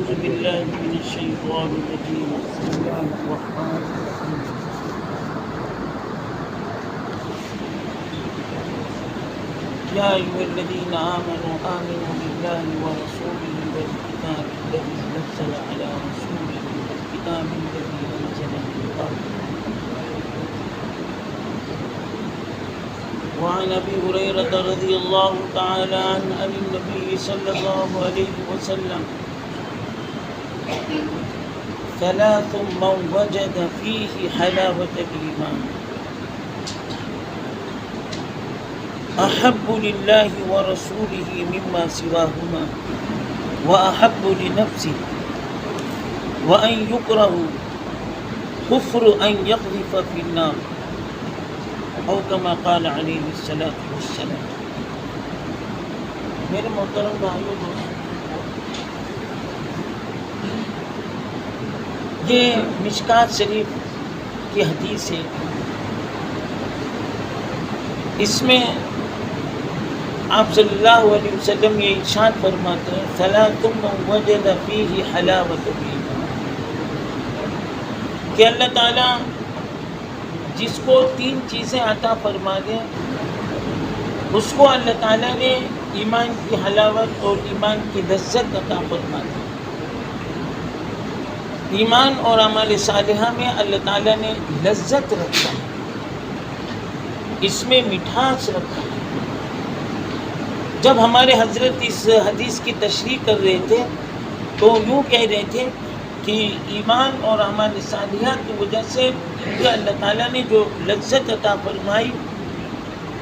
أعوذ بالله من الشيطان الرجيم. بسم الله الرحمن الرحيم. يا أيها الذين آمنوا بالله ورسوله والكتاب الذي نزل على رسوله والكتاب الذي أنزل من قبل. وعن أبي هريرة رضي الله تعالى عنه عن النبي صلى الله عليه وسلم ثلاث من وجد فيه حلاوة الإيمان أحب لله ورسوله مما سواهما وأحب لنفسه وأن يكره كفر أن يقذف في النار او كما قال علیہ الصلوۃ والسلام. میرے محترم بھائیو دوستو، یہ مشکات شریف کی حدیث ہے. اس میں آپ صلی اللہ علیہ وسلم یہ ارشاد فرماتے ہیں ثلاث من وجد فیہ حلاوۃ الایمان، کہ اللہ تعالیٰ جس کو تین چیزیں عطا فرما دیں اس کو اللہ تعالیٰ نے ایمان کی حلاوت اور ایمان کی لذت عطا فرما دی. ایمان اور اعمال صالحہ میں اللہ تعالیٰ نے لذت رکھا ہے، اس میں مٹھاس رکھا ہے. جب ہمارے حضرت اس حدیث کی تشریح کر رہے تھے تو یوں کہہ رہے تھے کہ ایمان اور اعمال صالحہ کی وجہ سے کہ اللہ تعالیٰ نے جو لذت عطا فرمائی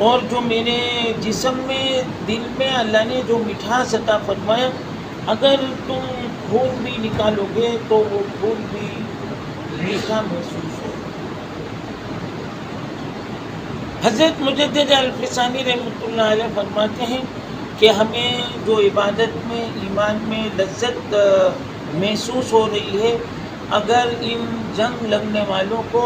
اور جو میرے جسم میں دل میں اللہ نے جو مٹھاس عطا فرمایا، اگر تم خون بھی نکالو گے تو وہ خون بھی میٹھا محسوس ہو. حضرت مجدد الفسانی رحمۃ اللہ علیہ فرماتے ہیں کہ ہمیں جو عبادت میں ایمان میں لذت محسوس ہو رہی ہے، اگر ان جنگ لگنے والوں کو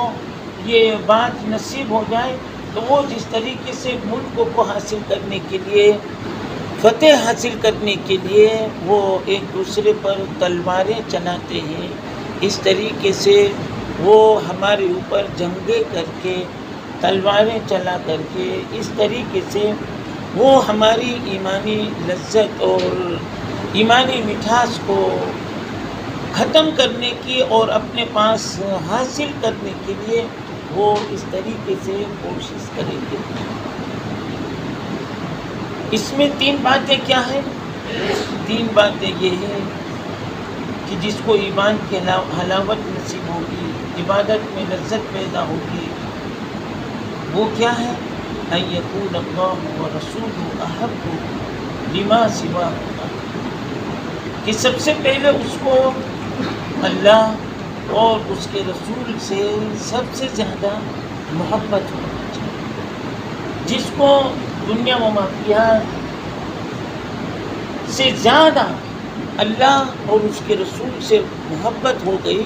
یہ بات نصیب ہو جائے تو وہ جس طریقے سے ملک کو حاصل کرنے کے لیے، فتح حاصل کرنے کے لیے وہ ایک دوسرے پر تلواریں چلاتے ہیں، اس طریقے سے وہ ہمارے اوپر جنگیں کر کے، تلواریں چلا کر کے، اس طریقے سے وہ ہماری ایمانی لذت اور ایمانی مٹھاس کو ختم کرنے کی اور اپنے پاس حاصل کرنے کے لیے وہ اس طریقے سے کوشش کریں گے. اس میں تین باتیں کیا ہیں؟ تین باتیں یہ ہیں کہ جس کو ایمان کی حلاوت نصیب ہوگی، عبادت میں لذت پیدا ہوگی، وہ کیا ہے؟ ان یکون اللہ ورسولہ احب لما سواہما، کہ سب سے پہلے اس کو اللہ اور اس کے رسول سے سب سے زیادہ محبت ہونا چاہیے. جس کو دنیا و ما فیہا سے زیادہ اللہ اور اس کے رسول سے محبت ہو گئی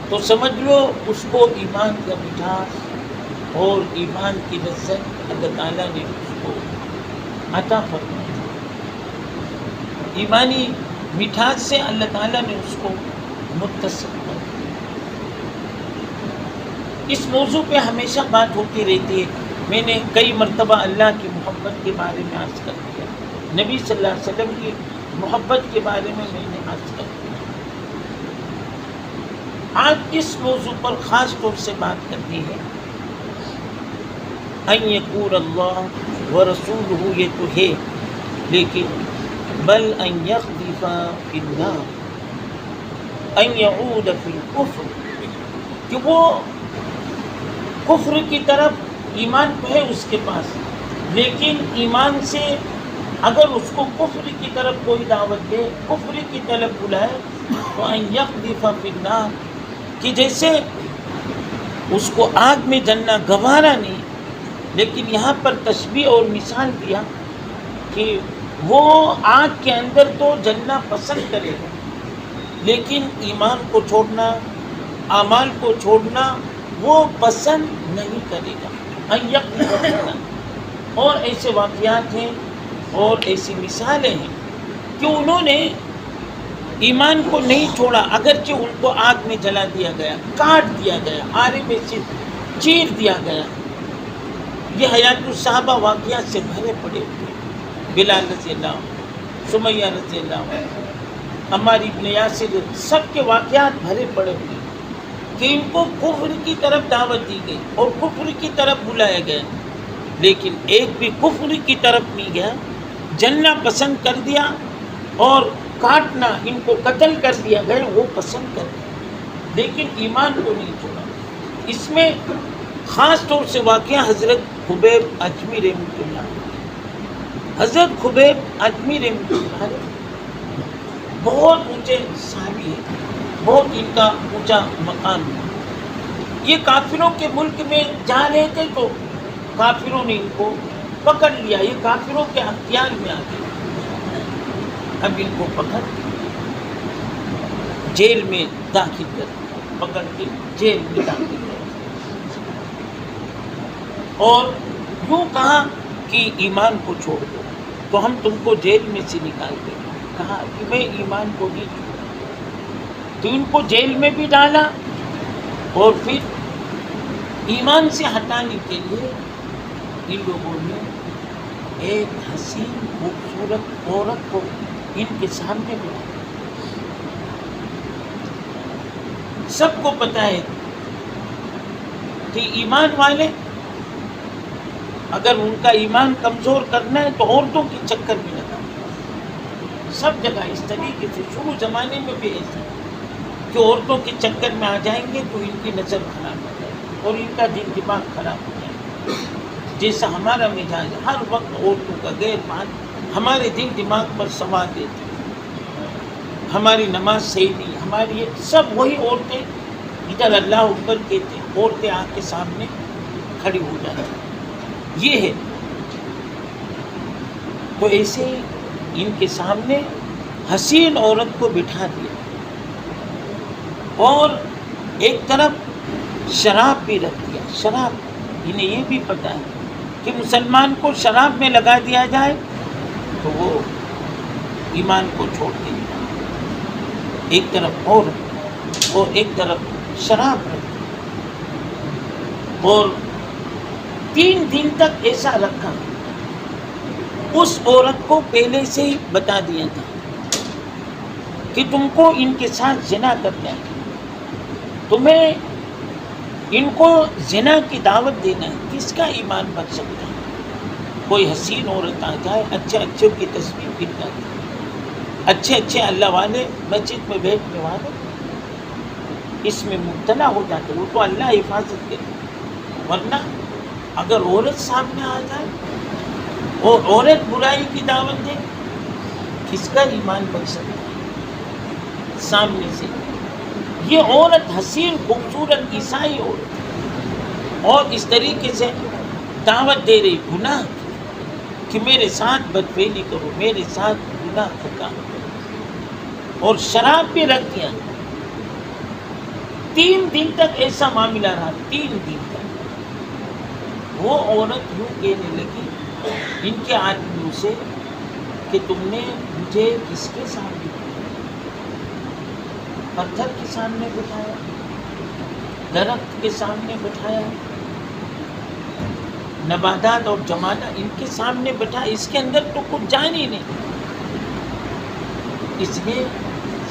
تو سمجھ لو اس کو ایمان کا مٹھاس اور ایمان کی لذت اللہ تعالیٰ نے اس کو عطا فرمائی. ایمانی مٹھاس سے اللہ تعالیٰ نے اس کو متصل کر. اس موضوع پہ ہمیشہ بات ہوتی رہتی ہے. میں نے کئی مرتبہ اللہ کی محبت کے بارے میں عرض کر دیا، نبی صلی اللہ علیہ وسلم کی محبت کے بارے میں نے عرض کر دیا. آج اس موضوع پر خاص طور سے بات کرنی ہے. ان یکون اللہ ورسولہ یہ تو ہے، لیکن بل ان یقذف فی النار ان یعود فی الکفر، کہ وہ کفر کی طرف، ایمان تو ہے اس کے پاس لیکن ایمان سے اگر اس کو کفر کی طرف کوئی دعوت دے، کفر کی طرف بلائے تو ان یقذف فی النار، کہ جیسے اس کو آگ میں جلنا گوارا نہیں، لیکن یہاں پر تشبیہ اور مثال دیا کہ وہ آگ کے اندر تو جلنا پسند کرے گا لیکن ایمان کو چھوڑنا، اعمال کو چھوڑنا وہ پسند نہیں کرے گا. اور ایسے واقعات ہیں اور ایسی مثالیں ہیں کہ انہوں نے ایمان کو نہیں چھوڑا، اگرچہ ان کو آگ میں جلا دیا گیا، کاٹ دیا گیا، آرے میں سے چیر دیا گیا۔ یہ حیات الصحابہ واقعات سے بھرے پڑے ہوئے، بلال رضی اللہ عنہ، سمیہ رضی اللہ عنہ، عمار ابن یاسر، سب کے واقعات بھرے پڑے ہوئے کہ ان کو کفر کی طرف دعوت دی گئی اور کفر کی طرف بلایا گیا، لیکن ایک بھی کفر کی طرف نہیں گیا، جلنا پسند کر دیا اور کاٹنا، ان کو قتل کر دیا گیا، وہ پسند کر دیا، لیکن ایمان کو نہیں چھوڑا۔ اس میں خاص طور سے واقعہ حضرت خبیب اجمی رحمۃ اللہ، حضرت خبیب اجمی رحمۃ اللہ بہت اونچے صحابی ہیں، بہت ان کا اونچا مقام ہے۔ یہ کافروں کے ملک میں جا رہے تھے تو کافروں نے ان کو پکڑ لیا، یہ کافروں کے اختیار میں آ گئے۔ اب ان کو پکڑ جیل میں داخل کر دیا، پکڑ کے جیل میں داخل کر دیا اور یوں کہا کہ ایمان کو چھوڑ دو، تو ہم تم کو جیل میں سے نکال دیں گے۔ کہا کہ میں ایمان کو نہیں چھوڑا، تو ان کو جیل میں بھی ڈالا اور پھر ایمان سے ہٹانے کے لیے ان لوگوں نے ایک حسین خوبصورت عورت کو ان کے سامنے بلایا۔ سب کو پتہ ہے کہ ایمان والے اگر ان کا ایمان کمزور کرنا ہے تو عورتوں کے چکر میں لگا، سب جگہ اس طریقے سے شروع زمانے میں بھی ایسا کہ عورتوں کے چکر میں آ جائیں گے تو ان کی نظر خراب ہو جائے گی اور ان کا دل دماغ خراب ہو جائے گا۔ جیسا ہمارا مزاج ہر وقت عورتوں کا غیر بات ہمارے دل دماغ پر سوار دیتی، ہماری نماز صحیح نہیں، ہماری یہ سب وہی عورتیں ادھر اللہ اکبر کہتے، عورتیں آ کے سامنے کھڑی ہو جاتی، یہ ہے۔ تو ایسے ہی ان کے سامنے حسین عورت کو بٹھا دیا اور ایک طرف شراب بھی رکھ دیا۔ شراب، انہیں یہ بھی پتہ ہے کہ مسلمان کو شراب میں لگا دیا جائے تو وہ ایمان کو چھوڑ دے گا۔ ایک طرف عورت اور ایک طرف شراب رکھ دیا اور 3 دن تک ایسا رکھا۔ اس عورت کو پہلے سے ہی بتا دیا تھا کہ تم کو ان کے ساتھ زنا کرنا ہے، تمہیں ان کو زنا کی دعوت دینا ہے۔ کس کا ایمان بچ سکتا ہے؟ کوئی حسین عورت آ جائے، اچھے اچھے کی تصویر گر جاتی، اچھے اچھے اللہ والے مسجد میں بیٹھنے والے اس میں مبتلا ہو جاتے، وہ تو اللہ حفاظت کرے، ورنہ اگر عورت سامنے آ جائے اور عورت برائی کی دعوت دے، کس کا ایمان بچ سکتا ہے سامنے سے؟ یہ عورت حسین خوبصورت عیسائی عورت اور اس طریقے سے دعوت دے رہی گناہ کہ میرے ساتھ بدفعلی کرو، میرے ساتھ گناہ کا کام کرو، اور شراب بھی رکھ دیا۔ 3 دن تک ایسا معاملہ رہا، 3 دن تک۔ وہ عورت یوں کہنے لگی ان کے آدمیوں سے کہ تم نے مجھے کس کے سامنے بٹھایا؟ پتھر کے سامنے بٹھایا، درخت کے سامنے بٹھایا، نباتات اور جمادات ان کے سامنے بٹھایا، اس کے اندر تو کچھ جان ہی نہیں، اس نے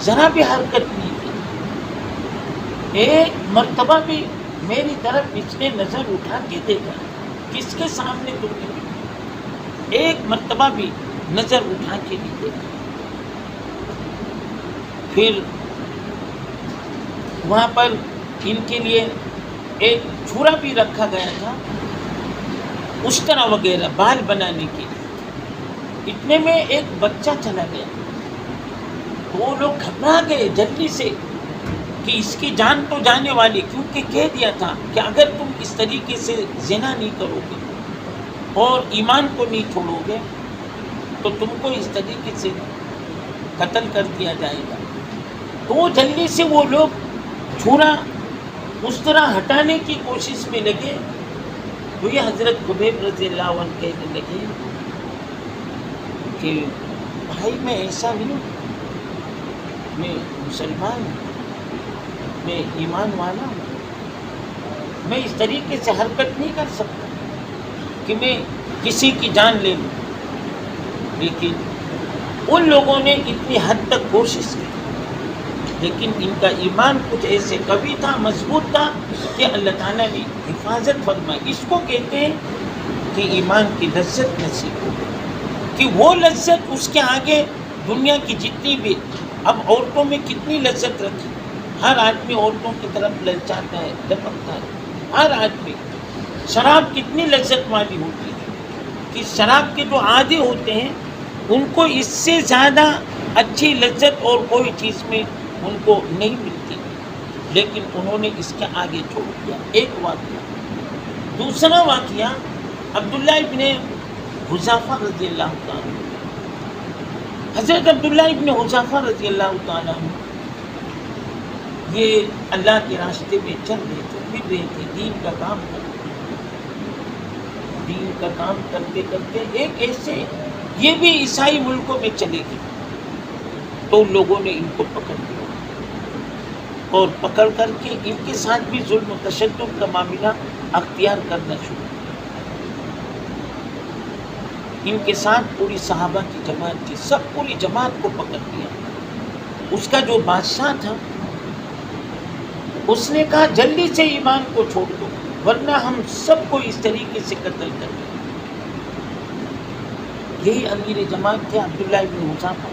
ذرا بھی حرکت نہیں کی۔ ایک مرتبہ بھی میری طرف اس نے نظر اٹھا کے دیکھا، کس کے سامنے تم نے ایک مرتبہ بھی نظر اٹھا کے نہیں دیکھا۔ پھر وہاں پر ان کے لیے ایک چھرا بھی رکھا گیا تھا، اشترا وغیرہ بال بنانے کے لیے۔ اتنے میں ایک بچہ چلا گیا، وہ لوگ گھبرا گئے جلدی سے کہ اس کی جان تو جانے والی، کیونکہ کہہ دیا تھا کہ اگر تم اس طریقے سے زنا نہیں کرو گے اور ایمان کو نہیں چھوڑو گے تو تم کو اس طریقے سے قتل کر دیا جائے گا۔ تو وہ جلدی سے وہ لوگ چھرا اس طرح ہٹانے کی کوشش میں لگے، تو یہ حضرت خبیب رضی اللہ عنہ کہنے لگے کہ بھائی میں ایسا نہیں ہوں، میں مسلمان ہوں، میں ایمان والا ہوں، میں اس طریقے سے حرکت نہیں کر سکتا کہ میں کسی کی جان لے لوں. لیکن ان لوگوں نے اتنی حد تک کوشش کی، لیکن ان کا ایمان کچھ ایسے قوی تھا، مضبوط تھا کہ اللہ تعالیٰ نے حفاظت فرمائی. اس کو کہتے ہیں کہ ایمان کی لذت نصیب ہو کہ وہ لذت اس کے آگے دنیا کی جتنی بھی، اب عورتوں میں کتنی لذت رکھی، ہر آدمی عورتوں کی طرف للچاتا ہے، لپکتا ہے، ہر آدمی. شراب کتنی لذت والی ہوتی ہے کہ شراب کے جو عادی ہوتے ہیں ان کو اس سے زیادہ اچھی لذت اور کوئی چیز میں ان کو نہیں ملتی، لیکن انہوں نے اس کے آگے چھوڑ دیا. ایک واقعہ. دوسرا واقعہ عبداللہ ابن حذافہ رضی اللہ تعالیٰ. حضرت عبداللہ ابن حذافہ رضی اللہ تعالیٰ یہ اللہ کے راستے میں چل رہے تھے، پھر رہے تھے، دین کا کام کرتے کرتے ایک ایسے یہ بھی عیسائی ملکوں میں چلے گئے، تو ان لوگوں نے ان کو پکڑ لیا اور پکڑ کر کے ان کے ساتھ بھی ظلم و تشدد کا معاملہ اختیار کرنا شروع. ان کے ساتھ پوری صحابہ کی جماعت تھی، سب پوری جماعت کو پکڑ لیا. اس کا جو بادشاہ تھا اس نے کہا جلدی سے ایمان کو چھوڑ دو ورنہ ہم سب کو اس طریقے سے قتل کر دیں. یہی امیر جماعت تھے عبداللہ ابن حذافہ.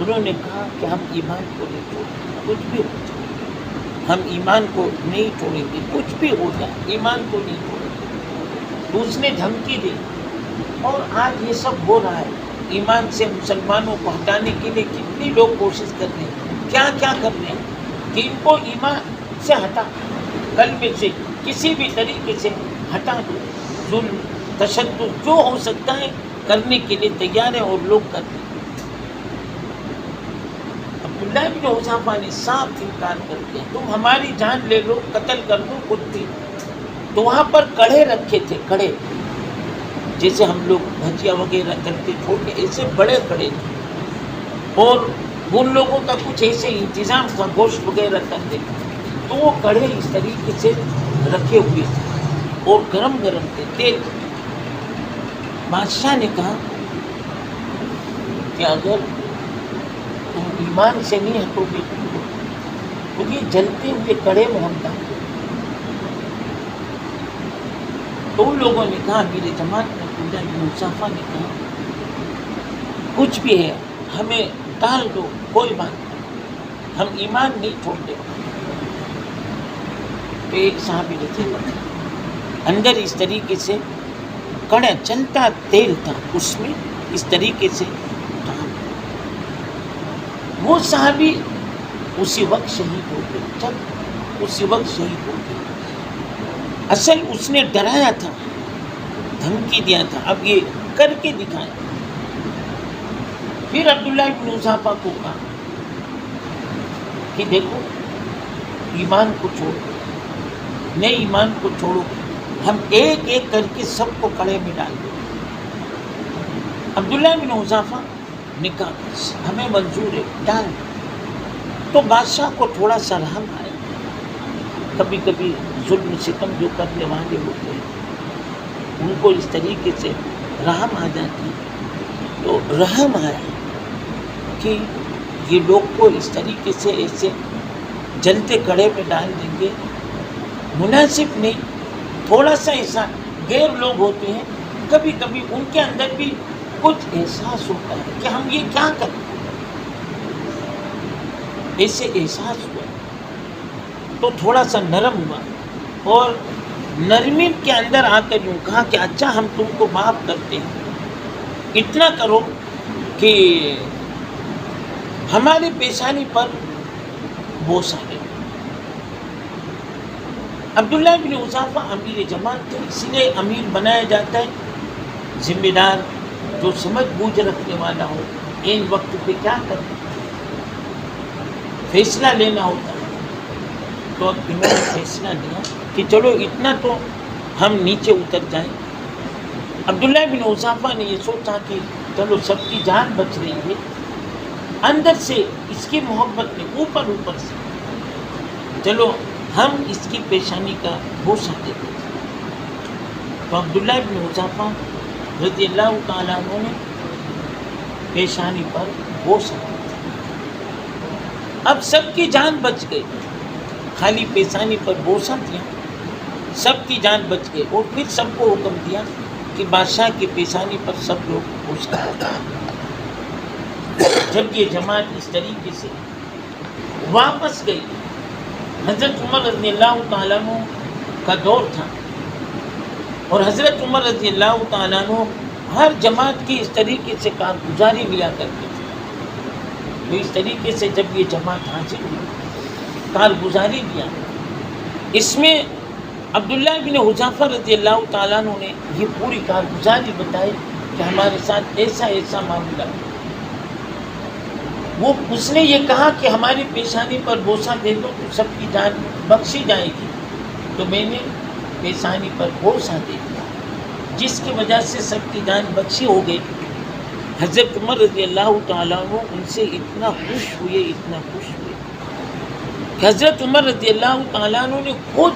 انہوں نے کہا کہ ہم ایمان کو نہیں چھوڑیں گے، کچھ بھی ہو جائے ہم ایمان کو نہیں چھوڑیں گے، کچھ بھی ہو جائے ایمان کو نہیں چھوڑیں گے. تو اس نے دھمکی دی، اور آج یہ سب ہو رہا ہے. ایمان سے مسلمانوں کو ہٹانے کے لیے کتنی لوگ کوشش کر رہے ہیں، کیا کیا کر رہے ہیں کہ ان کو ایمان سے ہٹا، کلمے سے کسی بھی طریقے سے ہٹا دو. ظلم تشدد جو ہو سکتا ہے کرنے کے لیے تیار ہیں اور لوگ کرتے ہیں. عبداللہ بن حذافہ نے صاف انکار کر دیا، تم ہماری جان لے لو، قتل کر دو خود بھی. تو وہاں پر کڑے رکھے تھے، کڑے جیسے ہم لوگ بھجیا وغیرہ کرتے چھوٹے، ایسے بڑے کڑے تھے، اور ان لوگوں کا کچھ ایسے انتظام تھا گوشت وغیرہ کرنے کا. تو وہ کڑے اس طریقے سے رکھے ہوئے تھے اور گرم گرم تھے، تیل. بادشاہ نے کہا کہ اگر تم ایمان سے نہیں ہٹو گے تو یہ جلتے ہوئے کڑے میں ہم ڈال دیں. تو ان لوگوں نے کہا، میرے جماعت میں عبداللہ بن حذافہ نے کہا کچھ بھی ہے ہمیں ڈال دو، کوئی بات نہیں، ہم ایمان نہیں چھوڑتے. تو ایک صحابی رضی اللہ عنہ اندر اس طریقے سے کڑا چلتا تیل تھا، اس میں اس طریقے سے ڈال. وہ صحابی اسی وقت شہید ہو گئے، جب اسی وقت شہید ہو گئے. اصل اس نے ڈرایا تھا، دھمکی دیا تھا، اب یہ کر کے دکھایا. پھر عبداللہ ابن حذافہ کو کہا کہ دیکھو ایمان کو چھوڑو، نہیں ایمان کو چھوڑو، ہم ایک ایک کر کے سب کو کڑے میں ڈال دیں. عبداللہ بن حذافہ نے کہا ہمیں منظور ہے، ڈال. تو بادشاہ کو تھوڑا سا رحم آیا. کبھی کبھی ظلم ستم جو کرنے والے ہوتے ہیں ان کو اس طریقے سے رحم آ جاتی ہے. تو رحم آیا کہ یہ لوگ کو اس طریقے سے ایسے جلتے کڑے میں ڈال دیں گے، مناسب نہیں. تھوڑا سا ایسا غیر لوگ ہوتے ہیں، کبھی کبھی ان کے اندر بھی کچھ احساس ہوتا ہے کہ ہم یہ کیا کریں، ایسے احساس ہوا تو تھوڑا سا نرم ہوا، اور نرمی کے اندر آ کر یوں کہا کہ اچھا ہم تم کو معاف کرتے ہیں، اتنا کرو کہ ہماری پیشانی پر بوسہ لے. عبداللہ بن حذافہ امیر جماعت تھے، اسی لیے امیر بنایا جاتا ہے ذمہ دار، جو سمجھ بوجھ رکھنے والا ہو، ان وقت پہ کیا کرنا، فیصلہ لینا ہوتا ہے. تو اب انہوں نے فیصلہ لیا کہ چلو اتنا تو ہم نیچے اتر جائیں. عبداللہ بن حذافہ نے یہ سوچا کہ چلو سب کی جان بچ رہی ہے، اندر سے اس کی محبت نے اوپر سے چلو ہم اس کی پیشانی کا بوسہ دیتے تھے. تو عبداللہ ابن حذافہ رضی اللہ تعالیٰ عنہ نے پیشانی پر بوسہ دیا. اب سب کی جان بچ گئی، خالی پیشانی پر بوسہ دیا، سب کی جان بچ گئی. اور پھر سب کو حکم دیا کہ بادشاہ کی پیشانی پر سب لوگ بوسہ دیں. جب یہ جماعت اس طریقے سے واپس گئی، حضرت عمر رضی اللہ تعالیٰ عنہ کا دور تھا، اور حضرت عمر رضی اللہ تعالیٰ عنہ ہر جماعت کی اس طریقے سے کارگزاری لیا کرتے تھے. تو اس طریقے سے جب یہ جماعت حاصل ہوئی، کارگزاری لیا، اس میں عبداللہ بن حذافہ رضی اللہ تعالیٰ عنہ نے یہ پوری کارگزاری بتائی کہ ہمارے ساتھ ایسا ایسا معاملہ. اس نے یہ کہا کہ ہماری پیشانی پر بوسہ دے دو تو سب کی جان بخشی جائے گی. تو میں نے پیشانی پر بوسہ دے دیا، جس کی وجہ سے سب کی جان بخشی ہو گئی. حضرت عمر رضی اللہ تعالیٰ عنہ ان سے اتنا خوش ہوئے کہ حضرت عمر رضی اللہ تعالیٰ عنہ نے خود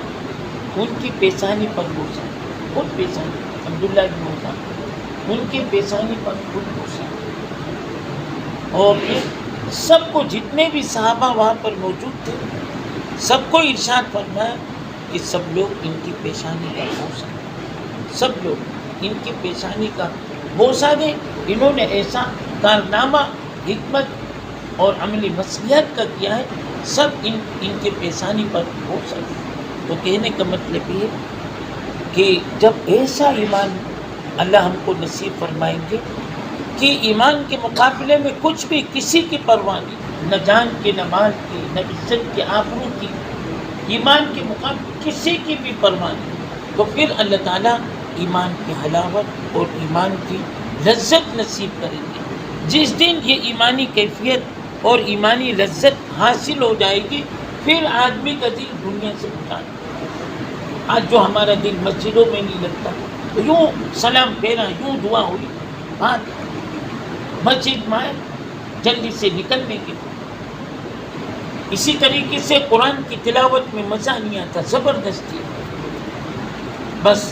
ان کی پیشانی پر بوسہ، خود پیشانی، عبداللہ بن حذافہ ان کی پیشانی پر خود بوسہ. اور پھر سب کو، جتنے بھی صحابہ وہاں پر موجود تھے، سب کو ارشاد فرمایا کہ سب لوگ ان کی پیشانی کا بوسہ دیں، سب لوگ ان کی پیشانی کا بوسہ دیں. انہوں نے ایسا کارنامہ حکمت اور عملی مصلحت کا کیا ہے، سب ان کے پیشانی پر بوسہ دیں. تو کہنے کا مطلب یہ کہ جب ایسا ایمان اللہ ہم کو نصیب فرمائیں گے کہ ایمان کے مقابلے میں کچھ بھی کسی کی پرواہ نہیں، نہ جان کی، نہ مال کی، نہ عزت کی، آبرو کی، ایمان کے مقابلے کسی کی بھی پرواہ نہیں، تو پھر اللہ تعالیٰ ایمان کی حلاوت اور ایمان کی لذت نصیب کریں گے. جس دن یہ ایمانی کیفیت اور ایمانی لذت حاصل ہو جائے گی، پھر آدمی کا دل دنیا سے اٹھا. آج جو ہمارا دل مسجدوں میں نہیں لگتا، یوں سلام پھیرا، یوں دعا ہوئی، بات مسجد میں جلدی سے نکلنے کے. اسی طریقے سے قرآن کی تلاوت میں مزہ نہیں آتا، زبردستی، بس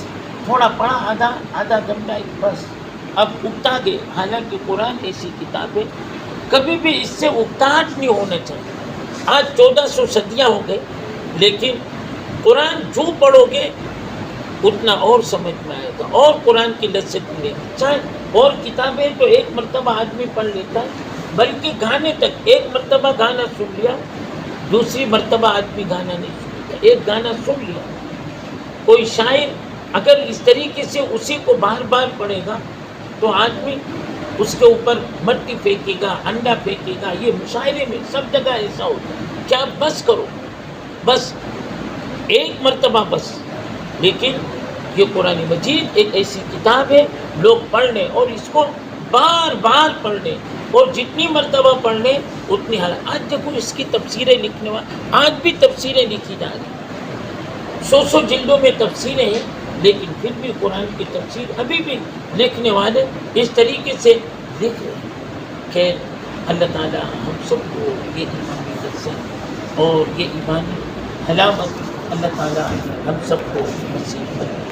تھوڑا پڑھا، آدھا گھنٹہ بس اب اکتا گئے. حالانکہ قرآن ایسی کتاب ہے کبھی بھی اس سے اکتاہٹ نہیں ہونا چاہیے. آج 1400 صدیاں ہو گئے، لیکن قرآن جو پڑھو گے اتنا اور سمجھ میں آئے گا اور قرآن کی لذت ملے گی. چاہے اور کتابیں تو ایک مرتبہ آدمی پڑھ لیتا ہے، بلکہ گانے تک ایک مرتبہ گانا سن لیا، دوسری مرتبہ آدمی گانا نہیں سنتا. ایک گانا سن لیا، کوئی شاعر اگر اس طریقے سے اسی کو بار بار پڑھے گا تو آدمی اس کے اوپر مٹی پھینکے گا، انڈا پھینکے گا. یہ مشاعرے میں سب جگہ ایسا ہوتا ہے. کیا بس کرو، بس ایک مرتبہ بس. لیکن یہ قرآن مجید ایک ایسی کتاب ہے، لوگ پڑھ لیں اور اس کو بار بار پڑھ لیں، اور جتنی مرتبہ پڑھ لیں اتنی حالت. آج دیکھو اس کی تفسیریں لکھنے والے، آج بھی تفسیریں لکھی جا رہی ہیں، 100 جلدوں میں تفسیریں ہیں، لیکن پھر بھی قرآن کی تفسیر ابھی بھی لکھنے والے اس طریقے سے لکھ رہے ہیں. کہ اللہ تعالیٰ ہم سب کو یہ ایمانی لذت اور یہ ایمانی حلاوت اللہ تعالیٰ ہم سب کو نصیب کرے.